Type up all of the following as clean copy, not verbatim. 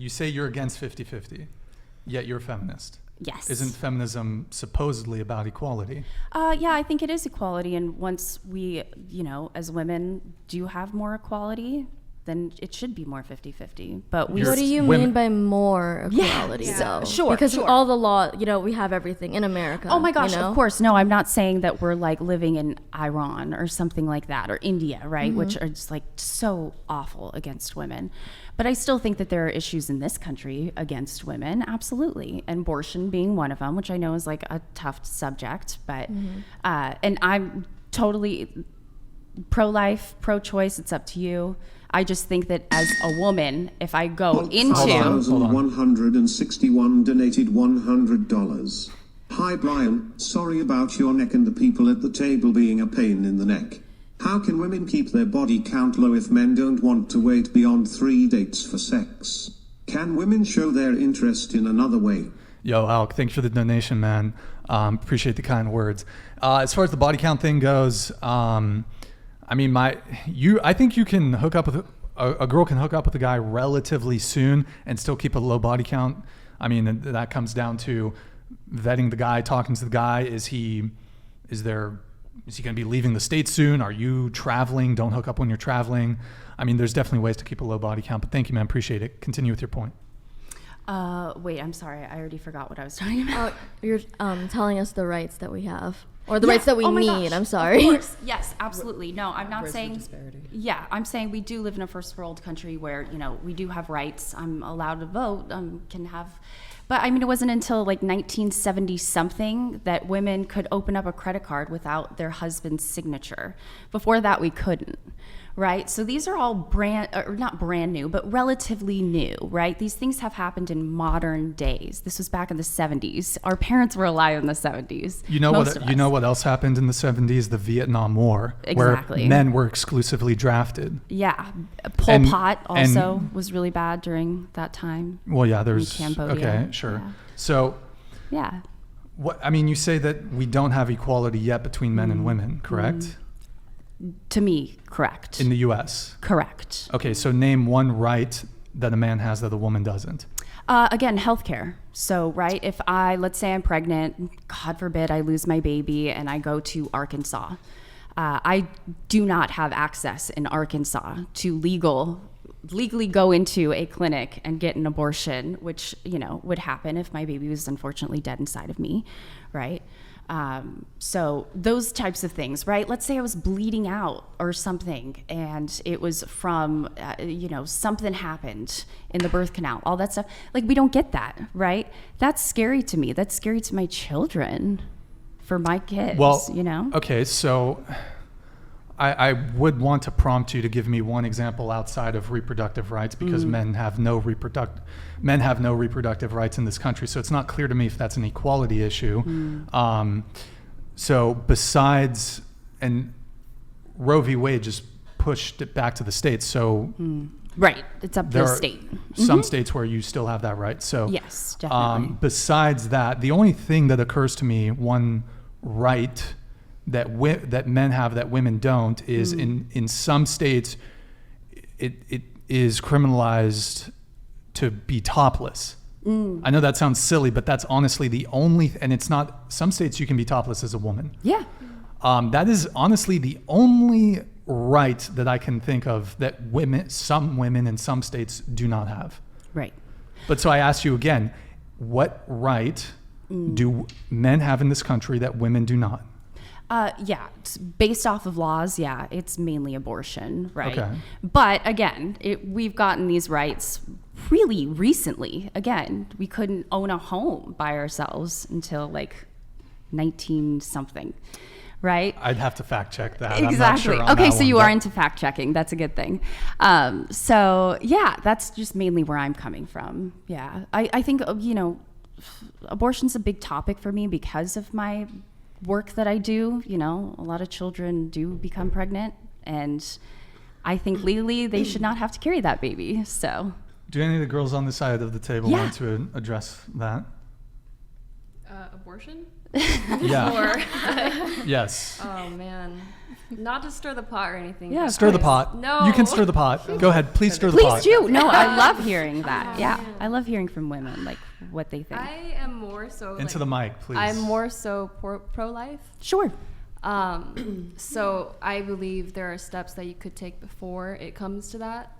you say you're against 50-50, yet you're a feminist. Yes. Isn't feminism supposedly about equality? Yeah, I think it is equality. And once we, as women do have more equality, then it should be more 50-50. But what do you mean by more equality? Yeah, sure. Because all the law, we have everything in America. Oh my gosh, of course. No, I'm not saying that we're like living in Iran or something like that, or India, right? Which are just like so awful against women. But I still think that there are issues in this country against women, absolutely. And abortion being one of them, which I know is like a tough subject. But, and I'm totally pro-life, pro-choice, it's up to you. I just think that as a woman, if I go into... 1,161 donated $100. Hi Brian, sorry about your neck and the people at the table being a pain in the neck. How can women keep their body count low if men don't want to wait beyond 3 dates for sex? Can women show their interest in another way? Yo, Alec, thanks for the donation, man. Appreciate the kind words. As far as the body count thing goes, I think you can hook up with a girl can hook up with a guy relatively soon and still keep a low body count. I mean, that comes down to vetting the guy, talking to the guy. Is he going to be leaving the States soon? Are you traveling? Don't hook up when you're traveling. I mean, there's definitely ways to keep a low body count, but thank you, man. Appreciate it. Continue with your point. Wait, I'm sorry. I already forgot what I was talking about. You're telling us the rights that we have. Or the rights that we need. I'm sorry. Of course. Yes, absolutely. No, I'm not saying... Yeah, I'm saying we do live in a first world country where, we do have rights. I'm allowed to vote, can have... But I mean, it wasn't until like 1970 something that women could open up a credit card without their husband's signature. Before that, we couldn't, right? So these are all not brand new, but relatively new, right? These things have happened in modern days. This was back in the 70s. Our parents were alive in the 70s. You know what else happened in the 70s? The Vietnam War, exactly. Where men were exclusively drafted. Yeah, Pol Pot also was really bad during that time. Well, yeah, there's Cambodia. Okay, sure. Yeah. So, yeah. You say that we don't have equality yet between men and women, correct? To me, correct. In the U.S.? Correct. Okay, so name one right that a man has that a woman doesn't. Again, healthcare. So, right, if let's say I'm pregnant, God forbid I lose my baby and I go to Arkansas. I do not have access in Arkansas to legally go into a clinic and get an abortion, which, would happen if my baby was unfortunately dead inside of me, right? So those types of things, right? Let's say I was bleeding out or something and it was from, something happened in the birth canal, all that stuff. Like, we don't get that, right? That's scary to me. That's scary to my children, for my kids, Well, Okay, so I would want to prompt you to give me one example outside of reproductive rights, because men have no reproductive rights in this country. So it's not clear to me if that's an equality issue. So besides, and Roe v. Wade just pushed it back to the states. So right, it's up to the state. Some states where you still have that right. So yes, definitely. Besides that, the only thing that occurs to me, one right that men have that women don't, is in some states it is criminalized to be topless. I know that sounds silly, but that's honestly the only, and it's not, some states you can be topless as a woman. Yeah. That is honestly the only right that I can think of that some women in some states do not have. Right. But so I ask you again, what right do men have in this country that women do not? Yeah, it's based off of laws, yeah, it's mainly abortion, right? Okay. But again, we've gotten these rights really recently. Again, we couldn't own a home by ourselves until like 19 something, right? I'd have to fact check that. Exactly. I'm not sure on okay, that so one, you are into fact checking. That's a good thing. So yeah, that's just mainly where I'm coming from. Yeah, I think, abortion's a big topic for me because of my work that I do. A lot of children do become pregnant, and I think legally they should not have to carry that baby. So, do any of the girls on the side of the table want to address that? Abortion? Yeah. Or Yes. oh man, not to stir the pot or anything. Yeah, but Stir the pot. No. You can stir the pot. Go ahead. Please stir the pot. Please do. No, I love hearing that. Yeah, I love hearing from women, like what they think. I am more so Into the mic, please. I'm more so pro-life. Sure. So I believe there are steps that you could take before it comes to that.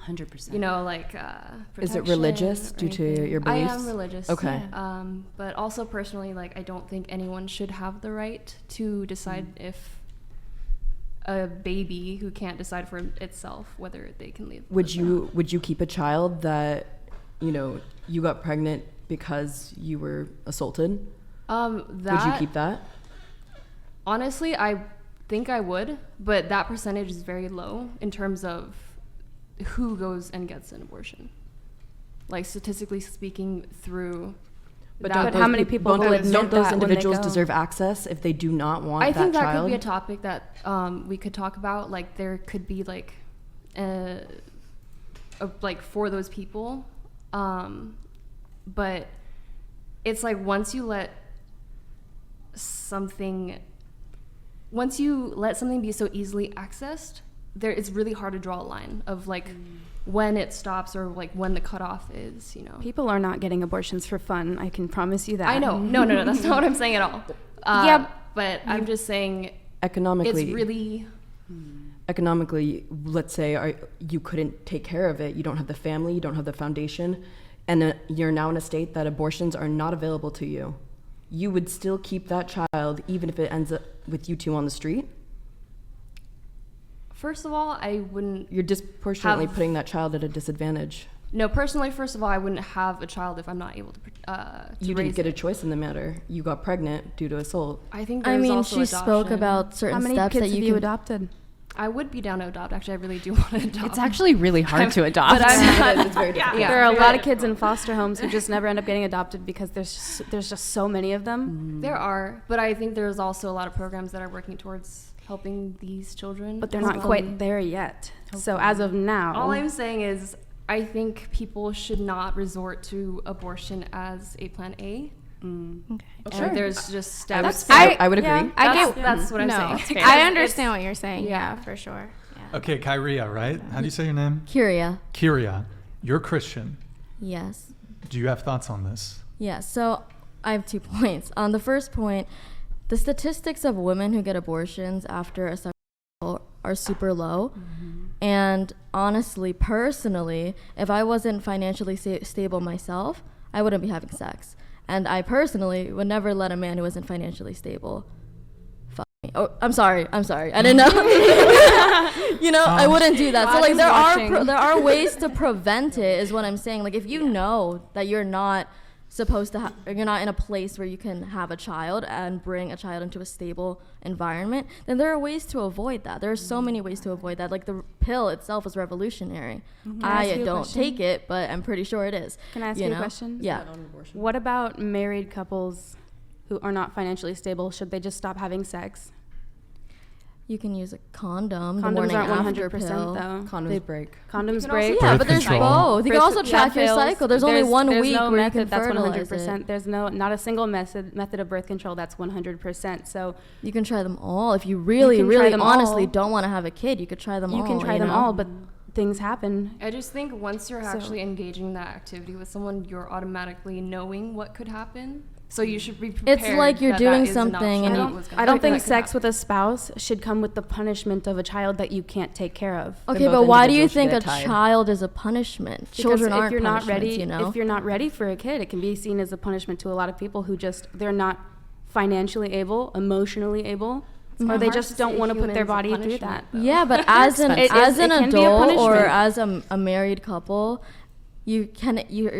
100%. You know, like Is it protection religious or due to anything. your beliefs? I am religious. Okay. Yeah. But also personally, like I don't think anyone should have the right to decide if a baby who can't decide for itself whether they can live. Would you keep a child that, you know, you got pregnant because you were assaulted? Would you keep that? Honestly, I think I would, but that percentage is very low in terms of who goes and gets an abortion. Like statistically speaking, through. But that, don't how many people will admit don't those that when they individuals go? deserve access if they do not want I that think that child? could be a topic that we could talk about. Like there could be like like for those people, but it's like once you let something be so easily accessed, it's really hard to draw a line of like when it stops or like when the cutoff is, you know. People are not getting abortions for fun. I can promise you that. I know. No, that's not what I'm saying at all. Yeah, but I'm just saying Economically, it's really economically, let's say you couldn't take care of it. You don't have the family, you don't have the foundation, and you're now in a state that abortions are not available to you. You would still keep that child even if it ends up with you two on the street? First of all, I wouldn't. You're disproportionately putting that child at a disadvantage. No, personally, first of all, I wouldn't have a child if I'm not able to You didn't raise get a it. choice in the matter. You got pregnant due to assault. I think I there's mean, also she spoke adoption. about certain How many steps kids that have you you can adopted? I would be down to adopt. Actually, I really do want to adopt. It's actually really hard to adopt. But I'm not. It's very difficult. Yeah. There are a lot of kids in foster homes who just never end up getting adopted because there's just so many of them. There are, but I think there's also a lot of programs that are working towards helping these children. But they're not quite there yet. So as of now, All I'm saying is, I think people should not resort to abortion as a plan A. And there's just steps. I would agree. Yeah, That's what I'm saying. It's fair. I understand what you're saying. Yeah. Yeah, for sure. Yeah. Okay, Kyria, right? How do you say your name? Kyria. Kyria. You're Christian. Yes. Do you have thoughts on this? Yeah, so I have 2 points. On the first point, the statistics of women who get abortions after a sexual are super low. And honestly, personally, if I wasn't financially stable myself, I wouldn't be having sex. And I personally would never let a man who isn't financially stable fuck me. Oh, I'm sorry. I didn't know. You know, I wouldn't do that. So like there are ways to prevent it is what I'm saying. Like if you know that you're not supposed to you're not in a place where you can have a child and bring a child into a stable environment, then there are ways to avoid that. There are so many ways to avoid that. Like the pill itself is revolutionary. I ask you a don't question? take it, but I'm pretty sure it is. Can I ask you a question? Yeah. What about married couples who are not financially stable? Should they just stop having sex? You can use a condom. the Condoms morning aren't after 100% pill. though. Condoms break. Condoms can break. also- Yeah, Birth but there's control. both. You can also track your fails. cycle. There's only one there's week no where method you can that's fertilize 100%. it. There's not a single method of birth control that's 100%. So You can try them all. If you really, can try really them honestly all. don't want to have a kid, you could try them all. you can try them know? all, but things happen. I just think once you're actually engaging that activity with someone, you're automatically knowing what could happen. So you should be prepared. It's like you're that doing that is an something option and that you- was gonna I don't happen. think That could sex happen. with a spouse should come with the punishment of a child that you can't take care of. Okay, both but why do you individuals should think a get tied. child is a punishment? Because Children if aren't you're not punishments, ready, you know? if you're not ready for a kid, it can be seen as a punishment to a lot of people who just they're not financially able, emotionally able, or they hard just to don't say want to put their humans a body through punishment, that. though. Yeah, but as an It as is- an it can be a adult or punishment. as a married couple, you're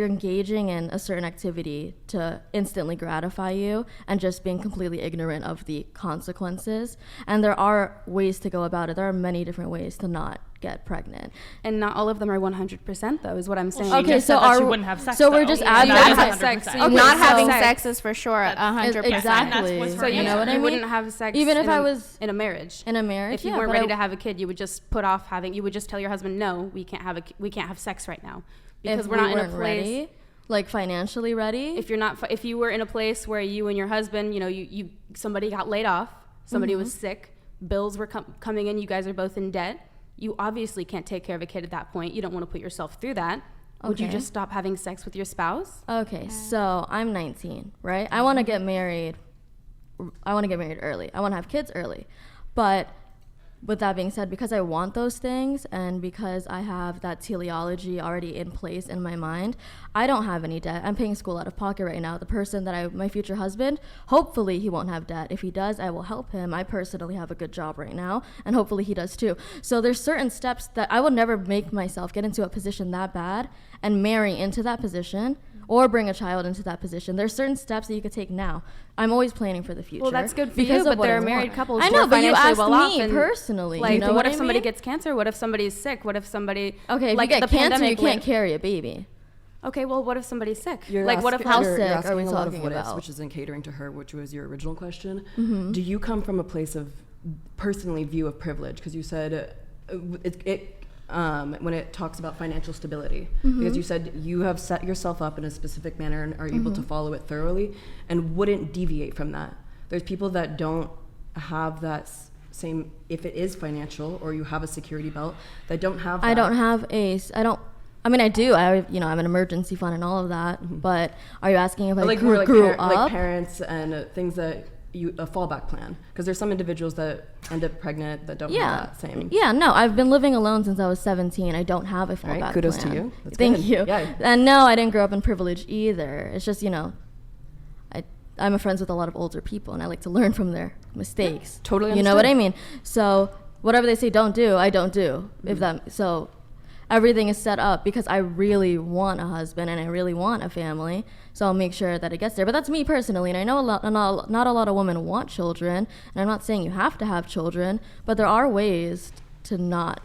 engaging in a certain activity to instantly gratify you and just being completely ignorant of the consequences. And there are ways to go about it. There are many different ways to not get pregnant. And not all of them are 100% though, is what I'm saying. Okay, just so said that she are wouldn't have sex, so we're though. just Yeah, adding you that. wouldn't have sex. sex. Okay, Not so- having sex is for sure 100%. Exactly. was her So you know what I you mean? wouldn't have sex Even if in I a- was in a marriage. in a marriage. If you yeah, weren't but ready I- to have a kid, you would just put off having. You would just tell your husband, "No, we can't have sex right now because if we're not we in a weren't place." ready. Like financially ready? If you were in a place where you and your husband, you somebody got laid off, somebody was sick, bills were coming in, you guys are both in debt, you obviously can't take care of a kid at that point. You don't want to put yourself through that. Would you just stop having sex with your spouse? Okay, so I'm 19, right? I want to get married. I want to get married early. I want to have kids early. But with that being said, because I want those things and because I have that teleology already in place in my mind, I don't have any debt. I'm paying school out of pocket right now. The person my future husband, hopefully he won't have debt. If he does, I will help him. I personally have a good job right now, and hopefully he does too. So there's certain steps that I would never make myself get into a position that bad and marry into that position or bring a child into that position. There's certain steps that you could take now. I'm always planning for the future. Well, that's good for you, but there are married couples I who know, are but you financially asked well off. me personally. Like, you know what if if somebody mean? gets cancer? What if somebody's sick? What if somebody... Okay, if like you get the cancer, you pandemic, can't carry a baby. Okay, well, what if somebody's sick? You're what if how you're sick asking are we a lot of talking what ifs, about? which isn't catering to her, which was your original question. Mm-hmm. Do you come from a place of personally view of privilege? Because you said when it talks about financial stability, because you said you have set yourself up in a specific manner and are able to follow it thoroughly and wouldn't deviate from that. There's people that don't have that same, if it is financial or you have a security belt, that don't have that. I don't have I do. I have an emergency fund and all of that. But are you asking if I grew up? Like parents and things that a fallback plan, because there's some individuals that end up pregnant that don't have that same. Yeah, no, I've been living alone since I was 17. I don't have a fallback plan. Kudos to you. That's Thank good. you. Yeah. And no, I didn't grow up in privilege either. It's just, I'm friends with a lot of older people, and I like to learn from their mistakes. Totally You know what I understood. mean? So whatever they say don't do, I don't do. So everything is set up because I really want a husband and I really want a family. So I'll make sure that it gets there. But that's me personally, and I know not a lot of women want children, and I'm not saying you have to have children, but there are ways to not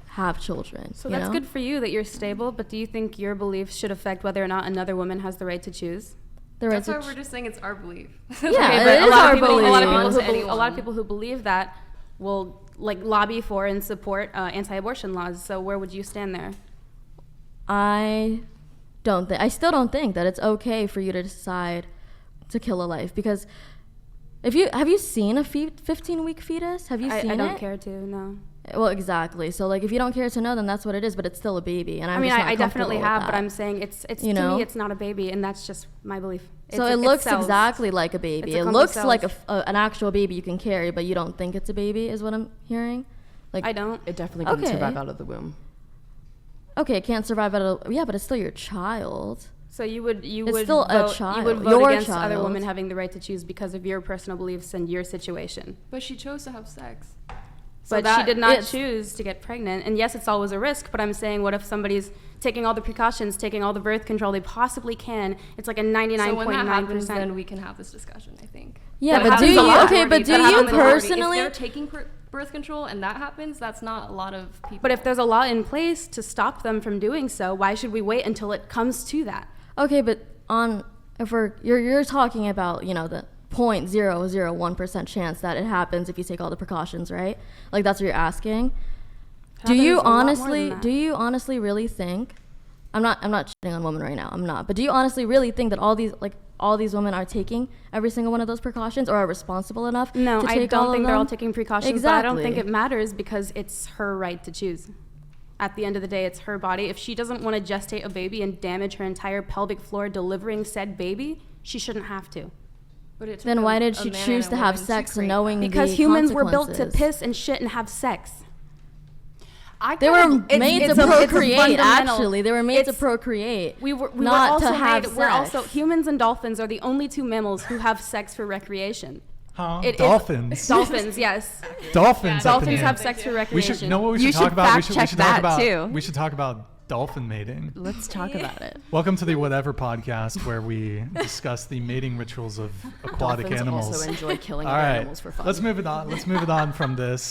have children. So that's good for you that you're stable, but do you think your beliefs should affect whether or not another woman has the right to choose? That's why we're just saying it's our belief. Yeah, but it is our belief. A lot of people who believe that will lobby for and support anti-abortion laws. So where would you stand there? I still don't think that it's okay for you to decide to kill a life, because have you seen a 15-week fetus? Have you seen it? I don't care to, no. Well, exactly. So if you don't care to know, then that's what it is. But it's still a baby, and I definitely have, but I'm saying it's to me it's not a baby, and that's just my belief. So it looks exactly like a baby. It looks like an actual baby you can carry, but you don't think it's a baby, is what I'm hearing. I don't. It definitely couldn't survive out of the womb. Okay, it can't survive but it's still your child. So you would still a vote, child. You would vote Your against child. other women having the right to choose because of your personal beliefs and your situation. But she chose to have sex. But she did not choose to get pregnant. And yes, it's always a risk, but I'm saying, what if somebody's taking all the precautions, taking all the birth control they possibly can? It's like a 99.9%. So when that happens, then we can have this discussion, I think. Yeah, That but do happens you? a lot. Okay, but do That you happens a lot. personally? If they're taking birth control and that happens, that's not a lot of people. But if there's a law in place to stop them from doing so, why should we wait until it comes to that? Okay, but you're talking about the 0.001% chance that it happens if you take all the precautions, right? That's what you're asking. Do you honestly really think? I'm not shitting on women right now. I'm not. But do you honestly really think that all these women are taking every single one of those precautions or are responsible enough? No, to I take don't all think of they're all them? taking precautions. Exactly. But I don't think it matters because it's her right to choose. At the end of the day, it's her body. If she doesn't want to gestate a baby and damage her entire pelvic floor delivering said baby, she shouldn't have to. Then why did she choose to have sex knowing because the humans were built to consequences? piss and shit and have sex. They were made to procreate. Actually, they were made to it's- procreate. We were not also to have made. sex. We're also humans and dolphins are the only two mammals who have sex for recreation. Huh? It is- Dolphins. Dolphins, yes. Dolphins. up in Dolphins here. have sex for We recreation. should know what we You should talk should about. fact check that, talk about. too. We should talk about dolphin mating. Let's talk about it. Welcome to the Whatever podcast, where we discuss the mating rituals of aquatic Dolphins animals. also enjoy killing All other right, animals for fun. let's move it on. Let's move it on from this.